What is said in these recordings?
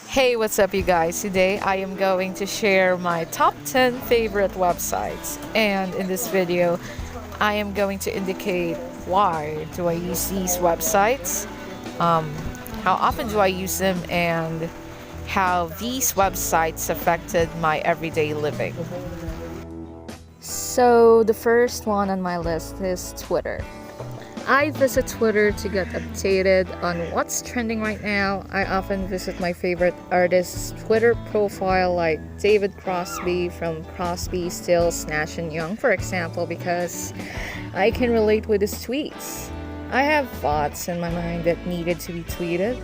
Hey, what's up, you guys? Today I am going to share my top 10 favorite websites, and in this video, I am going to indicate why do I use these websites, how often do I use them, and how these websites affected my everyday living. So, the first one on my list is Twitter. I visit Twitter to get updated on what's trending right now. I often visit my favorite artists' Twitter profile, like David Crosby from Crosby, Stills, Nash and Young, for example, because I can relate with his tweets. I have thoughts in my mind that needed to be tweeted,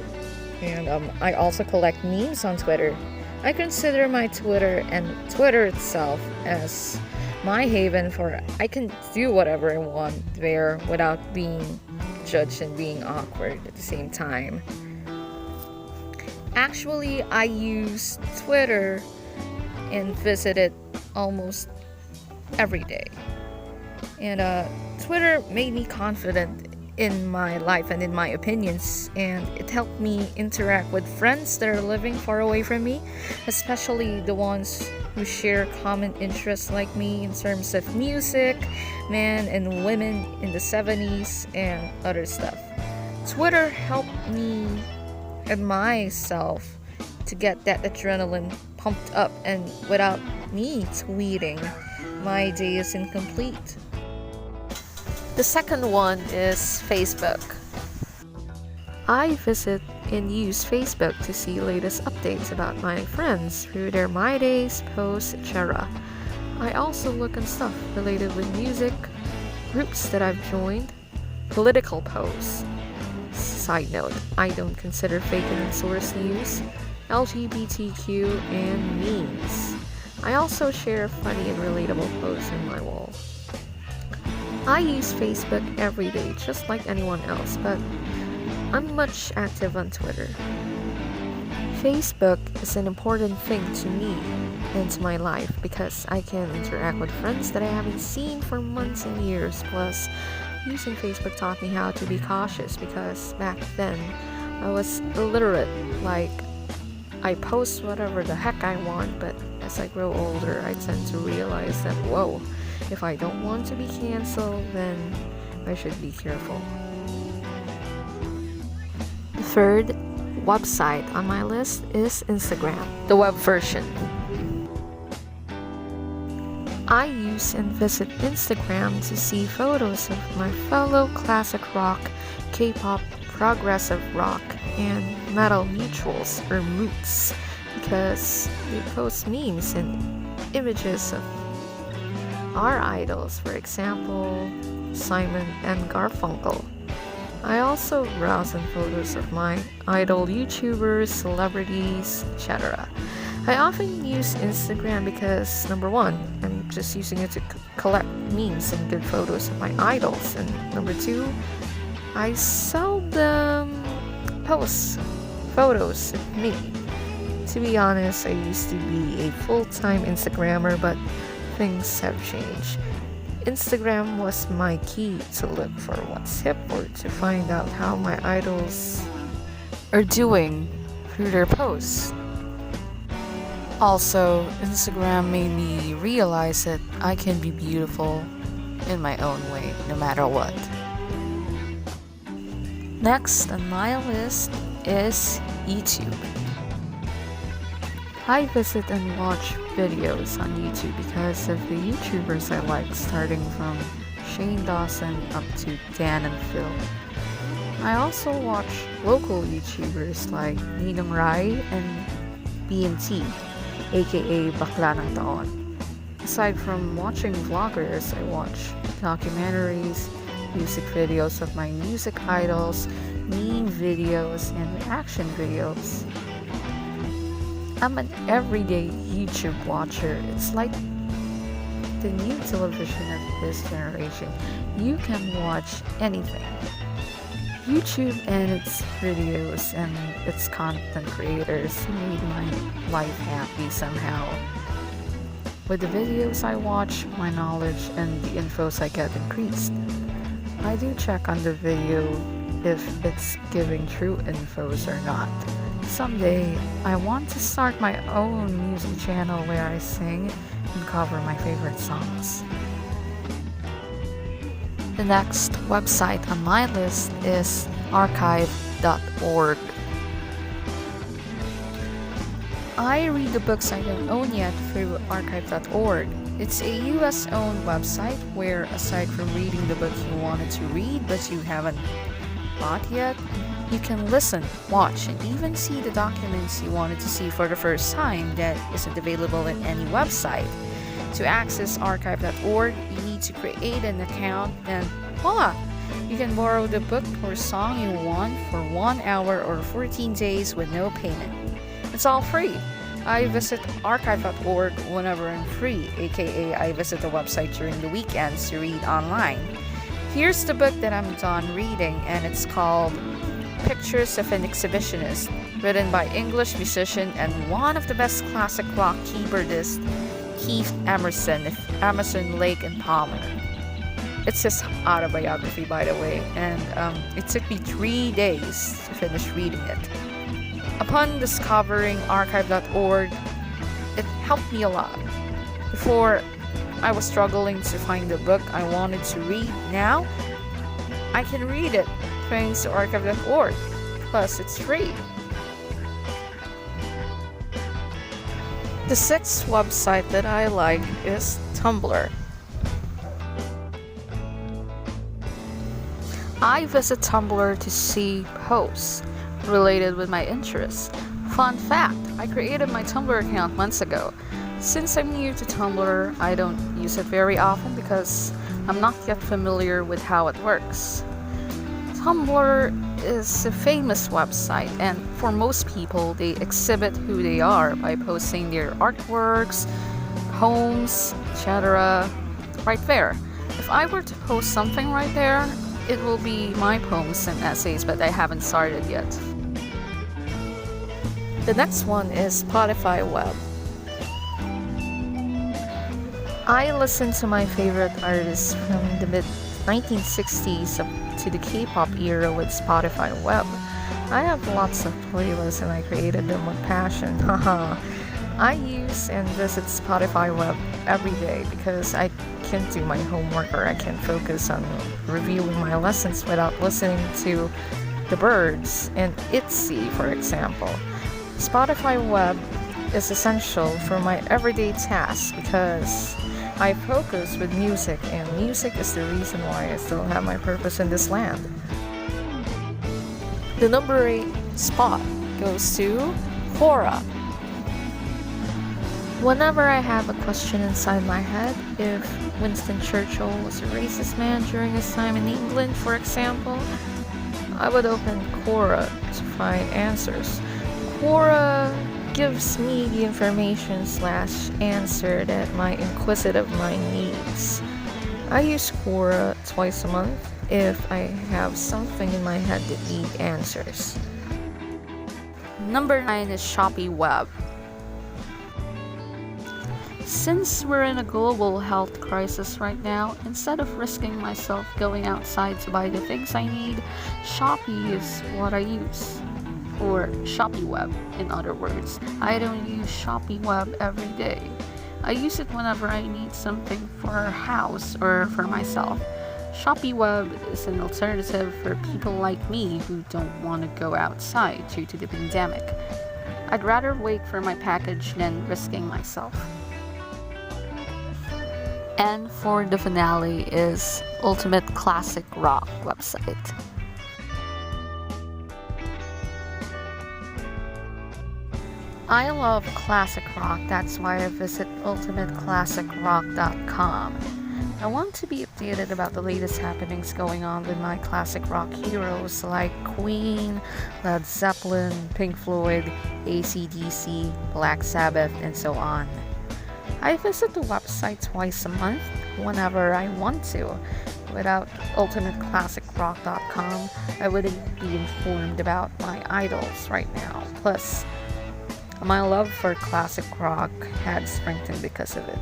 and I also collect memes on Twitter. I consider my Twitter and Twitter itself as my haven, for I can do whatever I want there without being judged and being awkward at the same time. Actually, I use Twitter and visit it almost every day. And Twitter made me confident in my life and in my opinions, and it helped me interact with friends that are living far away from me, especially the ones who share common interests like me in terms of music, men and women in the 70s, and other stuff. Twitter helped me and myself to get that adrenaline pumped up, and without me tweeting, my day is incomplete. The second one is Facebook. I visit and use Facebook to see latest updates about my friends through their My Days, posts, etc. I also look at stuff related with music, groups that I've joined, political posts. Side note, I don't consider fake and source news, LGBTQ, and memes. I also share funny and relatable posts in my wall. I use Facebook every day just like anyone else, but I'm much active on Twitter. Facebook is an important thing to me and to my life because I can interact with friends that I haven't seen for months and years. Plus, using Facebook taught me how to be cautious because back then I was illiterate. Like, I post whatever the heck I want, but as I grow older, I tend to realize that, whoa, if I don't want to be canceled, then I should be careful. The third website on my list is Instagram, the web version. I use and visit Instagram to see photos of my fellow classic rock, K-pop, progressive rock, and metal mutuals or moots because they post memes and images of our idols, for example, Simon and Garfunkel. I also browse on photos of my idol YouTubers, celebrities, etc. I often use Instagram because, number one, I'm just using it to collect memes and good photos of my idols, and number two, I seldom post photos of me. To be honest, I used to be a full-time Instagrammer, but things have changed. Instagram was my key to look for what's hip or to find out how my idols are doing through their posts. Also, Instagram made me realize that I can be beautiful in my own way, no matter what. Next on my list is YouTube. I visit and watch videos on YouTube because of the YouTubers I like, starting from Shane Dawson up to Dan and Phil. I also watch local YouTubers like Ninong Rai and BNT, aka Bakla ng Taon. Aside from watching vloggers, I watch documentaries, music videos of my music idols, meme videos, and reaction videos. I'm an everyday YouTube watcher. It's like the new television of this generation. You can watch anything. YouTube and its videos and its content creators made my life happy somehow. With the videos I watch, my knowledge and the infos I get increased. I do check on the video if it's giving true infos or not. Someday, I want to start my own music channel where I sing and cover my favorite songs. The next website on my list is archive.org. I read the books I don't own yet through archive.org. It's a US owned website where, aside from reading the book you wanted to read but you haven't bought yet, you can listen, watch, and even see the documents you wanted to see for the first time that isn't available in any website. To access archive.org, you need to create an account, and voila! You can borrow the book or song you want for 1 hour or 14 days with no payment. It's all free. I visit archive.org whenever I'm free, aka I visit the website during the weekends to read online. Here's the book that I'm done reading, and it's called Pictures of an Exhibitionist, written by English musician and one of the best classic rock keyboardists, Keith Emerson of Emerson, Lake and Palmer. It's his autobiography, by the way, and it took me 3 days to finish reading it. Upon discovering archive.org, it helped me a lot. Before, I was struggling to find the book I wanted to read. Now, I can read it thanks to archive.org. Plus, it's free. The sixth website that I like is Tumblr. I visit Tumblr to see posts related with my interests. Fun fact, I created my Tumblr account months ago. Since I'm new to Tumblr, I don't use it very often because I'm not yet familiar with how it works. Tumblr is a famous website, and for most people, they exhibit who they are by posting their artworks, poems, etc. right there. If I were to post something right there, it will be my poems and essays, but I haven't started yet. The next one is Spotify Web. I listen to my favorite artists from the mid-1960s up to the K-pop era with Spotify Web. I have lots of playlists and I created them with passion. Haha. I use and visit Spotify Web every day because I can't do my homework or I can focus on reviewing my lessons without listening to the birds and ITZY, for example. Spotify Web is essential for my everyday tasks because I focus with music, and music is the reason why I still have my purpose in this land. The number 8 spot goes to Quora. Whenever I have a question inside my head, if Winston Churchill was a racist man during his time in England, for example, I would open Quora to find answers. Quora gives me the information/answer that my inquisitive mind needs. I use Quora twice a month if I have something in my head that need answers. Number 9 is Shopee Web. Since we're in a global health crisis right now, instead of risking myself going outside to buy the things I need, Shopee is what I use. Or Shopee Web, in other words. I don't use Shopee Web every day. I use it whenever I need something for our house or for myself. Shopee Web is an alternative for people like me who don't want to go outside due to the pandemic. I'd rather wait for my package than risking myself. And for the finale is Ultimate Classic Rock website. I love classic rock, that's why I visit ultimateclassicrock.com. I want to be updated about the latest happenings going on with my classic rock heroes like Queen, Led Zeppelin, Pink Floyd, AC/DC, Black Sabbath, and so on. I visit the website twice a month whenever I want to. Without ultimateclassicrock.com, I wouldn't be informed about my idols right now. Plus, my love for classic rock had strengthened because of it.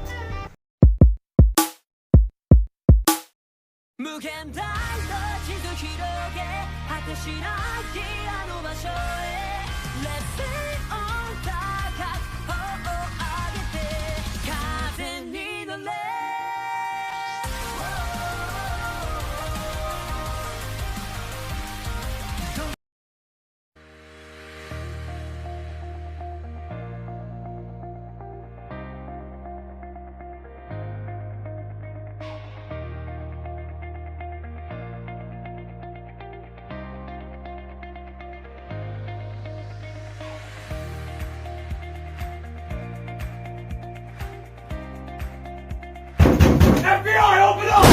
무限大の地図広げ果てしないあの場所へ Let's sing on 高く頬を上げて風に乗れFBI, open up!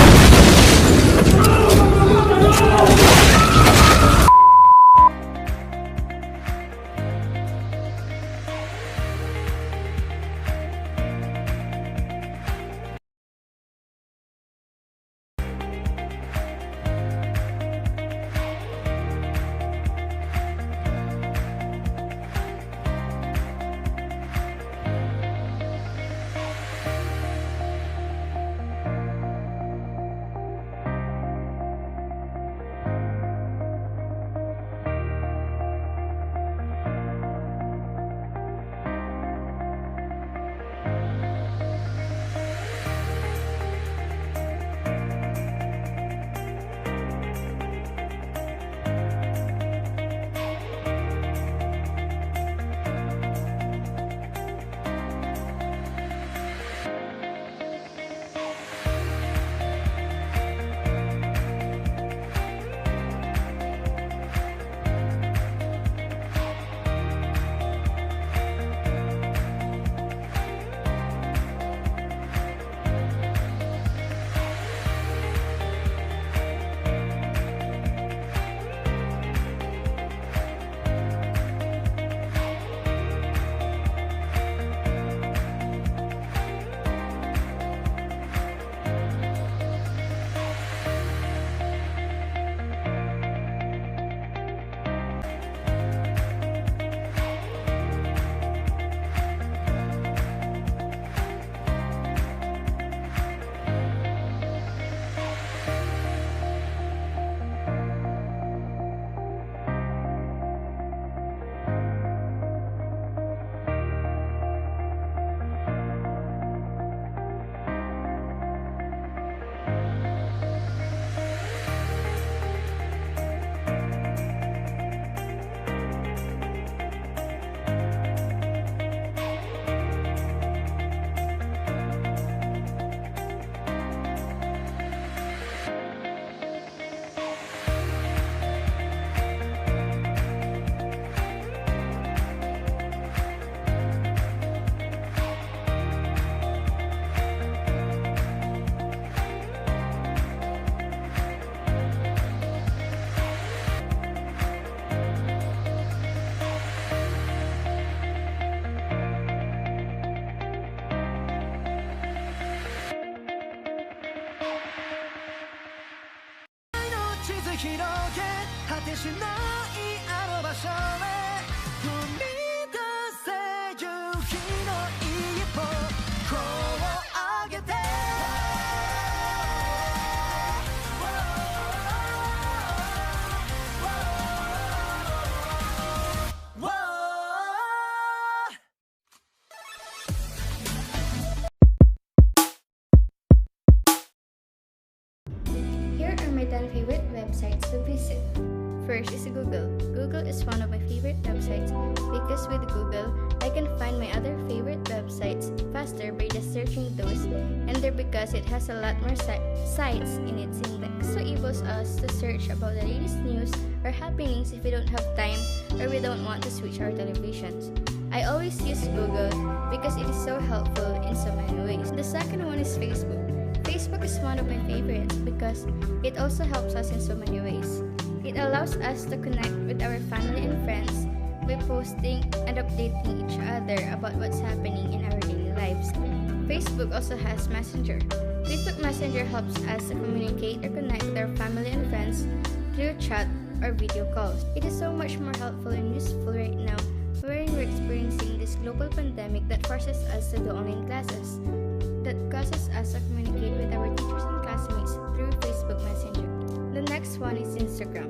地図広げ果てしないあの場所へ踏み出せ勇気の一歩声を上げてHere are my 10 favorite websites to visit. First is Google. Google is one of my favorite websites because with Google, I can find my other favorite websites faster by just searching those, and they're because it has a lot more sites in its index, so enables us to search about the latest news or happenings if we don't have time or we don't want to switch our televisions. I always use Google because it is so helpful in so many ways. The second one is Facebook. Facebook is one of my favorites because it also helps us in so many ways. It allows us to connect with our family and friends by posting and updating each other about what's happening in our daily lives. Facebook also has Messenger. Facebook Messenger helps us to communicate or connect with our family and friends through chat or video calls. It is so much more helpful and useful right now wherein we're experiencing this global pandemic that forces us to do online classes, that causes us to communicate with our teachers and classmates through Facebook Messenger. The next one is Instagram.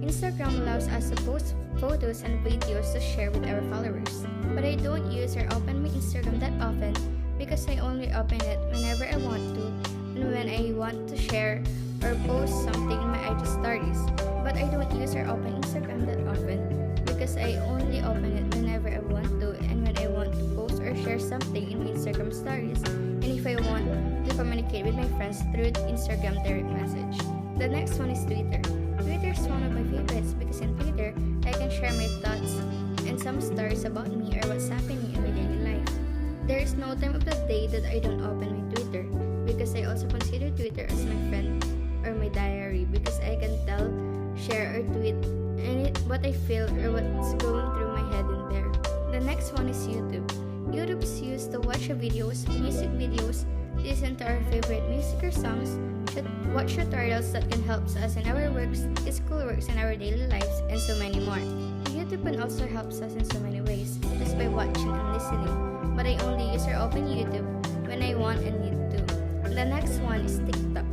In Instagram allows us to post photos and videos to share with our followers. But I don't use or open my Instagram that often because I only open it whenever I want to and when I want to share or post something in my IG stories. But I don't use or open Instagram that often because I only open it whenever I want to and when I want to post or share something in my Instagram stories and if I want to communicate with my friends through Instagram direct message. The next one is Twitter. Twitter is one of my favorites because in Twitter, I can share my thoughts and some stories about me or what's happening in my daily life. There is no time of the day that I don't open my Twitter because I also consider Twitter as my friend or my diary because I can tell, share or tweet what I feel or what's going through my head in there. The next one is YouTube. YouTube is used to watch videos, music videos, listen to our favorite music or songs, watch tutorials that can help us in our works, schoolworks, and our daily lives, and so many more. YouTube can also help us in so many ways, just by watching and listening, but I only use or open YouTube when I want and need to. The next one is TikTok.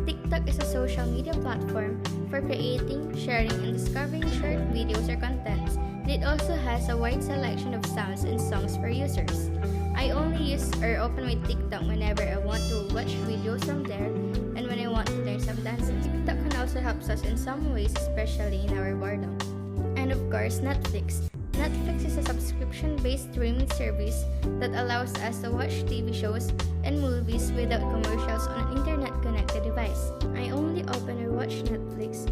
TikTok is a social media platform for creating, sharing, and discovering short videos or contents. It also has a wide selection of sounds and songs for users. I only use or open my TikTok whenever I want to watch videos from there and when I want to learn some dances. TikTok can also help us in some ways, especially in our boredom. And of course, Netflix. Netflix is a subscription-based streaming service that allows us to watch TV shows and movies without commercials on an internet-connected device. I only open or watch Netflix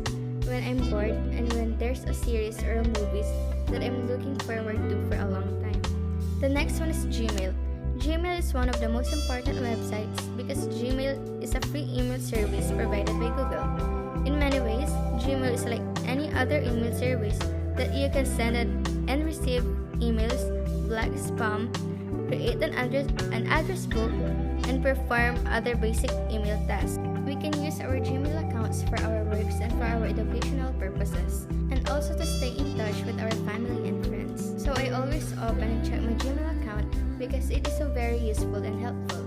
when I'm bored and when there's a series or a movies that I'm looking forward to for a long time. The next one is Gmail. Gmail is one of the most important websites because Gmail is a free email service provided by Google. In many ways, Gmail is like any other email service that you can send and receive emails, block spam, create an address book, and perform other basic email tasks. We can use our Gmail accounts for our works and for our educational purposes, and also to stay in touch with our family and friends. So I always open and check my Gmail account because it is so very useful and helpful.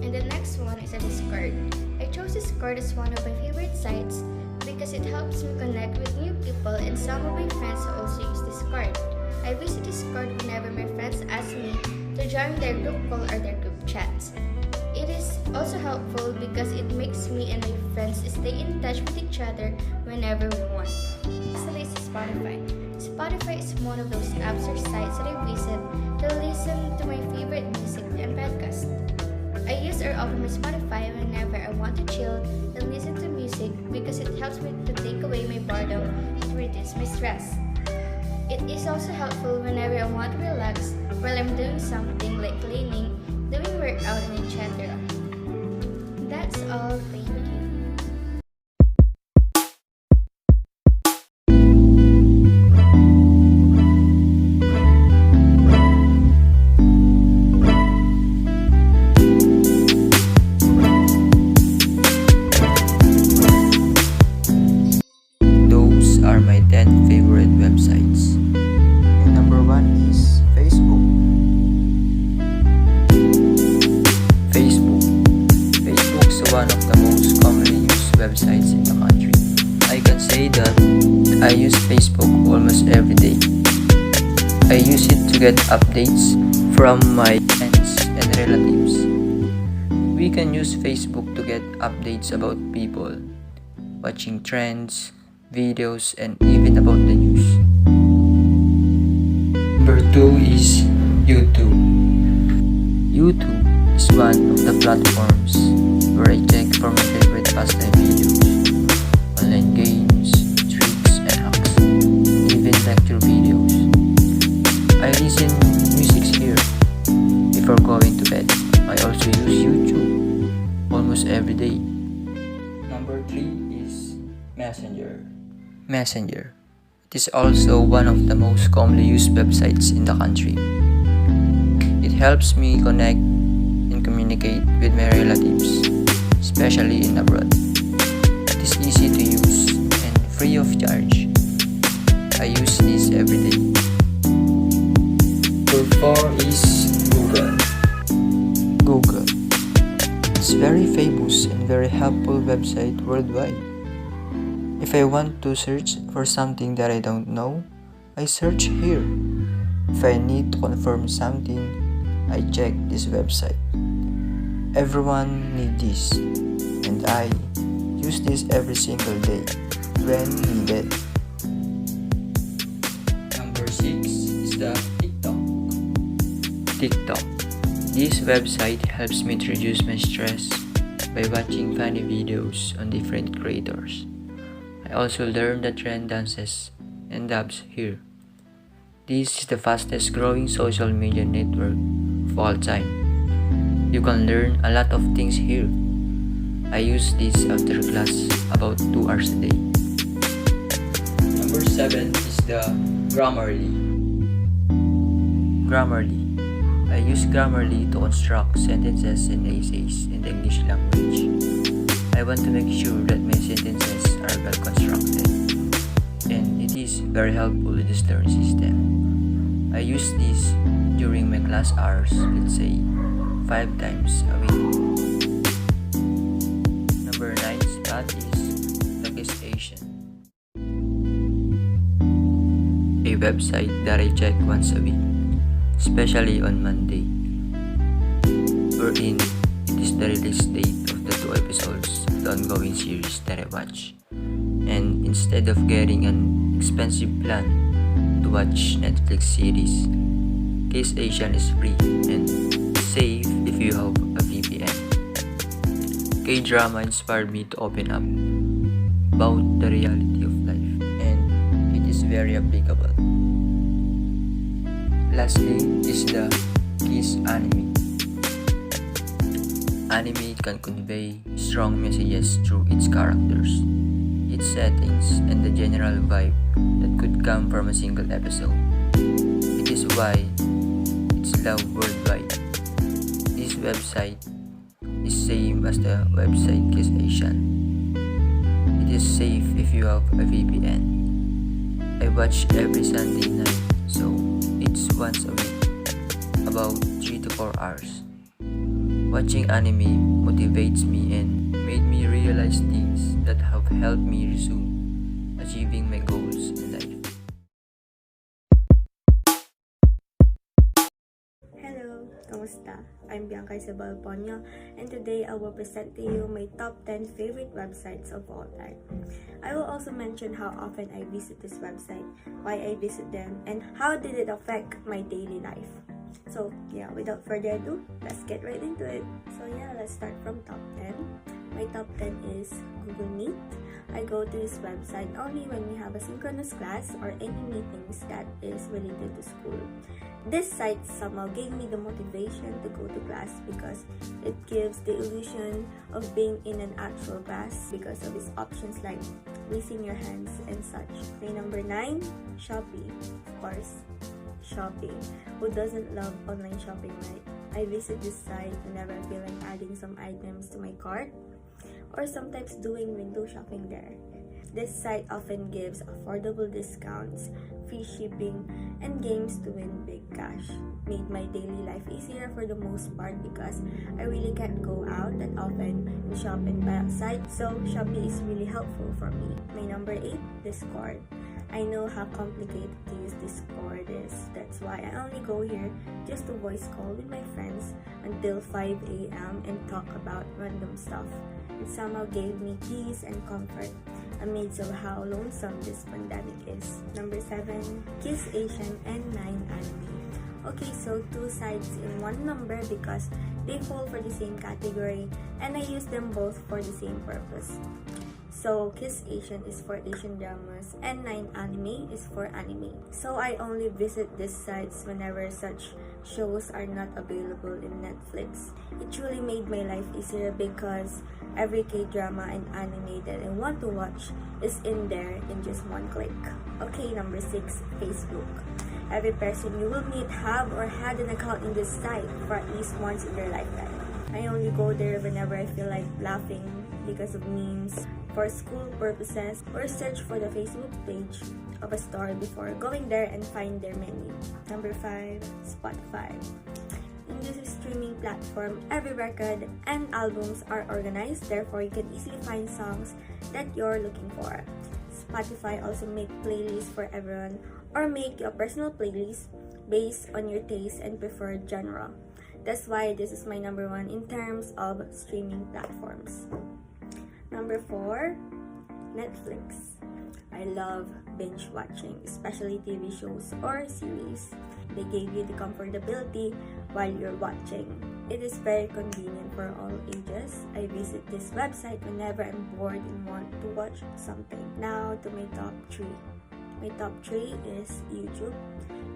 And the next one is a Discord. I chose Discord as one of my favorite sites because it helps me connect with new people and some of my friends also use Discord. I visit Discord whenever my friends ask me to join their group call or their group chats. It is also helpful because it makes me and my friends stay in touch with each other whenever we want. Lastly is Spotify. Spotify is one of those apps or sites that I visit to listen to my favorite music and podcasts. I use or open my Spotify whenever I want to chill and listen to music because it helps me to take away my boredom and reduce my stress. It is also helpful whenever I want to relax while I'm doing something like cleaning, doing workout, and etc. That's all. Thank you. Those are my 10 favorite websites. And number 1 is Facebook. Facebook is one of the most commonly used websites in the country. I can say that I use Facebook almost every day. I use it to get updates from my friends and relatives. We can use Facebook to get updates about people, watching trends, videos, and even about the news. Number 2 is YouTube. YouTube is one of the platforms where I check for my favorite pastime videos, online games, tricks and hacks, even lecture videos. I listen music here before going to bed. I also use YouTube almost every day. Number 3 is Messenger. Messenger. It is also one of the most commonly used websites in the country. It helps me connect and communicate with my relatives, especially in abroad. It is easy to use and free of charge. I use this every day. Number 4 is Google. Google. It's very famous and very helpful website worldwide. If I want to search for something that I don't know, I search here. If I need to confirm something, I check this website. Everyone needs this, and I use this every single day when needed. Number 6 is the TikTok. TikTok. This website helps me to reduce my stress by watching funny videos on different creators. I also learn the trend dances and dubs here. This is the fastest growing social media network of all time. You can learn a lot of things here. I use this after class about 2 hours a day. Number 7 is the Grammarly. Grammarly. I use Grammarly to construct sentences and essays in the English language. I want to make sure that my sentences are well constructed, and it is very helpful in this learning system. I use this during my class hours, let's say 5 times a week. Number 9 spot is the Kissasian, a website that I check once a week, especially on Monday, wherein it is the release date of the 2 episodes of the ongoing series that I watch. And instead of getting an expensive plan to watch Netflix series, Kissasian is free and safe if you have a VPN. K-drama inspired me to open up about the reality of life, and it is very applicable. Lastly is the Kiss Anime. Anime can convey strong messages through its characters, its settings, and the general vibe that could come from a single episode. It is why it's loved worldwide. This website is same as the website Kissasian. It is safe if you have a VPN. I watch every Sunday night, so it's once a week, about 3 to 4 hours. Watching anime motivates me and made me realize things that have helped me resume achieving my goals in life. Hello, kamusta? I'm Bianca Isabel Ponyo, and today I will present to you my top 10 favorite websites of all time. I will also mention how often I visit this website, why I visit them, and how did it affect my daily life. So yeah, without further ado, let's get right into it. So yeah, let's start from top 10. My top 10 is Google Meet. I go to this website only when we have a synchronous class or any meetings that is related to school. This site somehow gave me the motivation to go to class because it gives the illusion of being in an actual class because of its options like raising your hands and such. My number 9, Shopee. Of course, Shopee. Who doesn't love online shopping, right? I visit this site whenever I feel like adding some items to my cart or sometimes doing window shopping there. This site often gives affordable discounts, free shipping, and games to win big cash. Made my daily life easier for the most part because I really can't go out that often and shop and buy outside, so Shopee is really helpful for me. My number 8, Discord. I know how complicated to use Discord is. That's why I only go here just to voice call with my friends until 5 a.m. and talk about random stuff. It somehow gave me peace and comfort amidst of how lonesome this pandemic is. Number 7, Kissasian and 9 Anime. Okay, so 2 sites in one number because they fall for the same category and I use them both for the same purpose. So Kissasian is for Asian dramas and 9 Anime is for anime. So I only visit these sites whenever such shows are not available in Netflix. It truly made my life easier because every K-drama and anime that I want to watch is in there in just one click. Okay, number 6, Facebook. Every person you will meet have or had an account in this site for at least once in their lifetime. I only go there whenever I feel like laughing because of memes, for school purposes, or search for the Facebook page of a store before going there and find their menu. Number 5, Spotify. In this streaming platform, every record and albums are organized, therefore you can easily find songs that you're looking for. Spotify also make playlists for everyone, or make your personal playlist based on your taste and preferred genre. That's why this is my number one in terms of streaming platforms. Number 4, Netflix. I love binge watching, especially TV shows or series. They give you the comfortability while you're watching. It is very convenient for all ages. I visit this website whenever I'm bored and want to watch something. Now to my top 3. My top 3 is YouTube.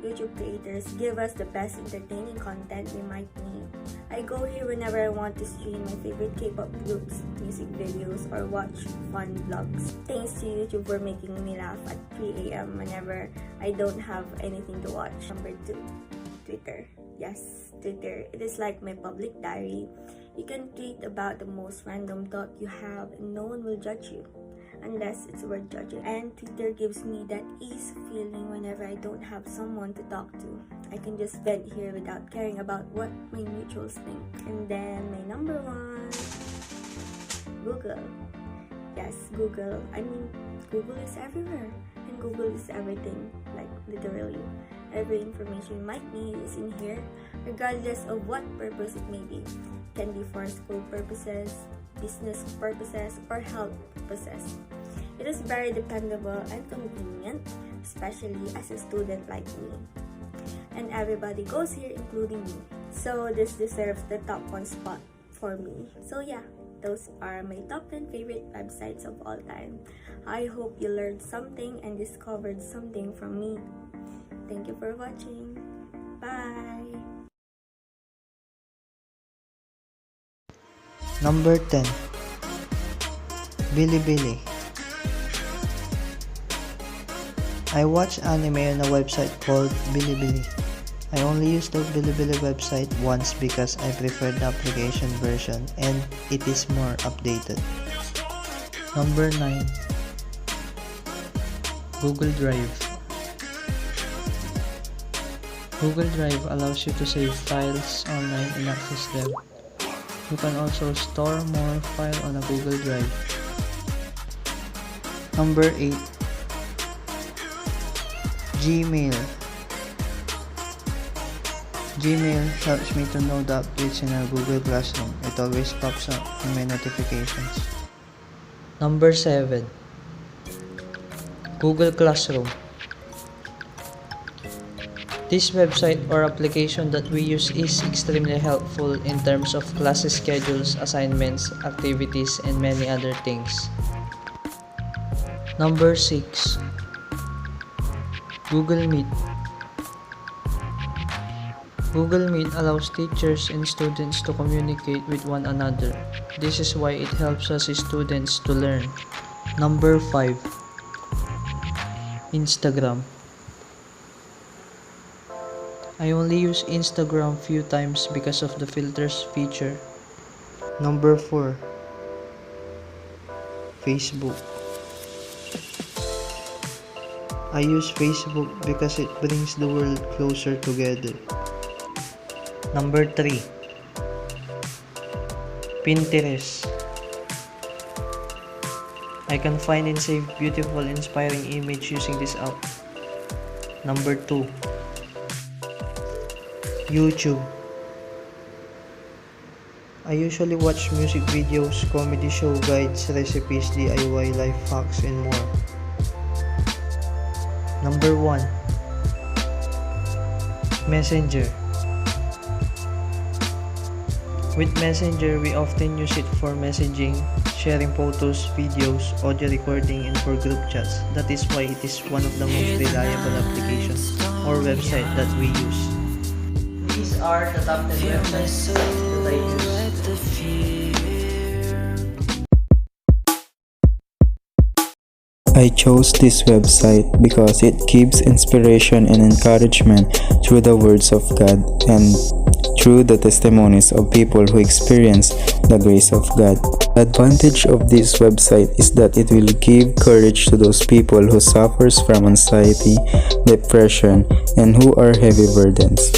YouTube creators give us the best entertaining content we might need. I go here whenever I want to stream my favorite K-pop groups, music videos, or watch fun vlogs. Thanks to YouTube for making me laugh at 3 a.m. whenever I don't have anything to watch. Number 2, Twitter. Yes, Twitter. It is like my public diary. You can tweet about the most random thought you have and no one will judge you, unless it's worth judging. And Twitter gives me that ease feeling whenever I don't have someone to talk to. I can just vent here without caring about what my mutuals think. And then my number 1, Google. Yes, Google. I mean, Google is everywhere. And Google is everything. Like, literally. Every information you might need is in here, regardless of what purpose it may be. It can be for school purposes, business purposes, or health purposes. It is very dependable and convenient, especially as a student like me. And everybody goes here, including me. So this deserves the top 1 spot for me. So yeah, those are my top 10 favorite websites of all time. I hope you learned something and discovered something from me. Thank you for watching. Bye! Number 10, Bilibili. I watch anime on a website called Bilibili. I only use the Bilibili website once because I prefer the application version and it is more updated. Number 9, Google Drive. Google Drive allows you to save files online and access them. You can also store more files on a Google Drive. Number 8, Gmail. Gmail helps me to know the updates in our Google Classroom. It always pops up in my notifications. Number 7, Google Classroom. This website or application that we use is extremely helpful in terms of class schedules, assignments, activities, and many other things. Number 6, Google Meet. Google Meet allows teachers and students to communicate with one another. This is why it helps us students to learn. Number 5, Instagram. I only use Instagram few times because of the filters feature. Number 4, Facebook. I use Facebook because it brings the world closer together. Number 3, Pinterest. I can find and save beautiful, inspiring images using this app. Number 2, YouTube. I usually watch music videos, comedy show guides, recipes, DIY, life hacks, and more. Number 1, Messenger. With Messenger, we often use it for messaging, sharing photos, videos, audio recording, and for group chats. That is why it is one of the most reliable applications or website that we use. These are the top 10 websites that I use. I chose this website because it gives inspiration and encouragement through the words of God and through the testimonies of people who experience the grace of God. The advantage of this website is that it will give courage to those people who suffers from anxiety, depression, and who are heavy burdens.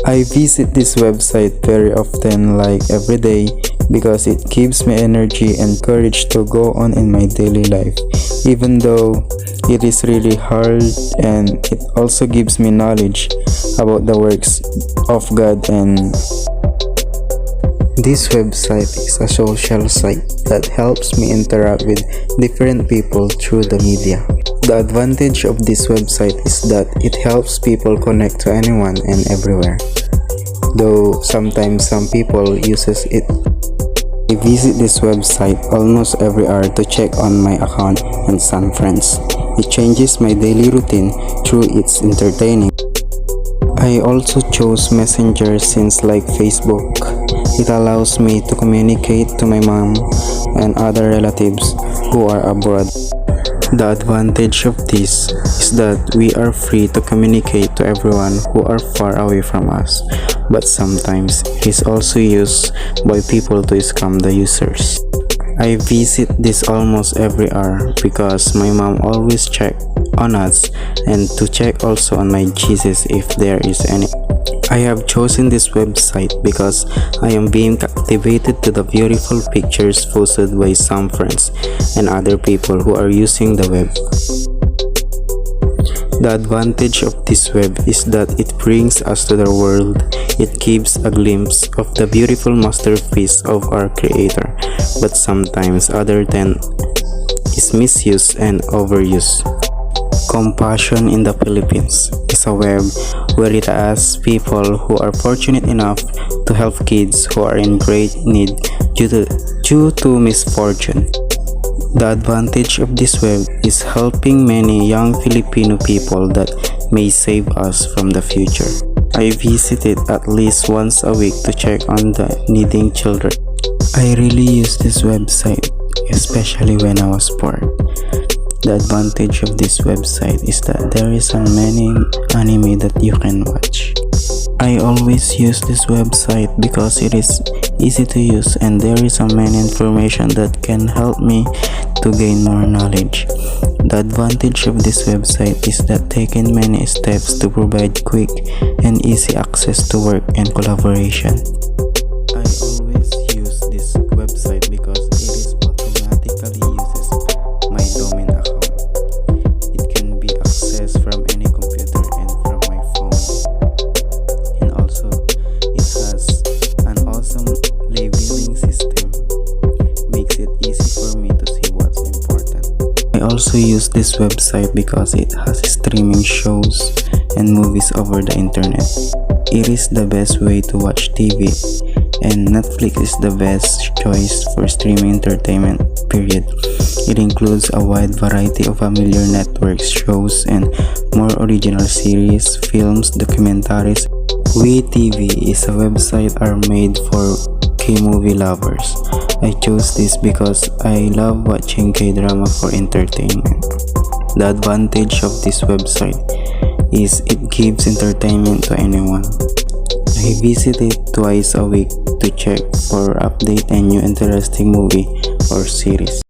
I visit this website very often, like every day, because it gives me energy and courage to go on in my daily life, even though it is really hard, and it also gives me knowledge about the works of God. And this website is a social site that helps me interact with different people through the media. The advantage of this website is that it helps people connect to anyone and everywhere, though sometimes some people uses it. I visit this website almost every hour to check on my account and some friends. It changes my daily routine through its entertaining. I also chose Messenger since, like Facebook, it allows me to communicate to my mom and other relatives who are abroad. The advantage of this is that we are free to communicate to everyone who are far away from us, but sometimes it is also used by people to scam the users. I visit this almost every hour because my mom always check on us, and to check also on my Jesus if there is any. I have chosen this website because I am being captivated to the beautiful pictures posted by some friends and other people who are using the web. The advantage of this web is that it brings us to the world. It gives a glimpse of the beautiful masterpiece of our Creator, but sometimes other than is misused and overused. Compassion in the Philippines is a web where it asks people who are fortunate enough to help kids who are in great need due to misfortune. The advantage of this web is helping many young Filipino people that may save us from the future. I visit it at least once a week to check on the needing children. I really use this website, especially when I was poor. The advantage of this website is that there is so many anime that you can watch. I always use this website because it is easy to use and there is so many information that can help me to gain more knowledge. The advantage of this website is that taking many steps to provide quick and easy access to work and collaboration. I always use this website because it is automatically uses my domain account. It can be accessed from any computer and from my phone. And also, it has an awesome labeling system. Makes it easy for me to see what's important. I also use this website because it has streaming shows and movies over the internet. It is the best way to watch TV, and Netflix is the best choice for streaming entertainment, period. It includes a wide variety of familiar network shows and more original series, films, documentaries. WeTV is a website are made for K-movie lovers. I chose this because I love watching K-drama for entertainment. The advantage of this website is it gives entertainment to anyone. I visit it twice a week to check for update and new interesting movie or series.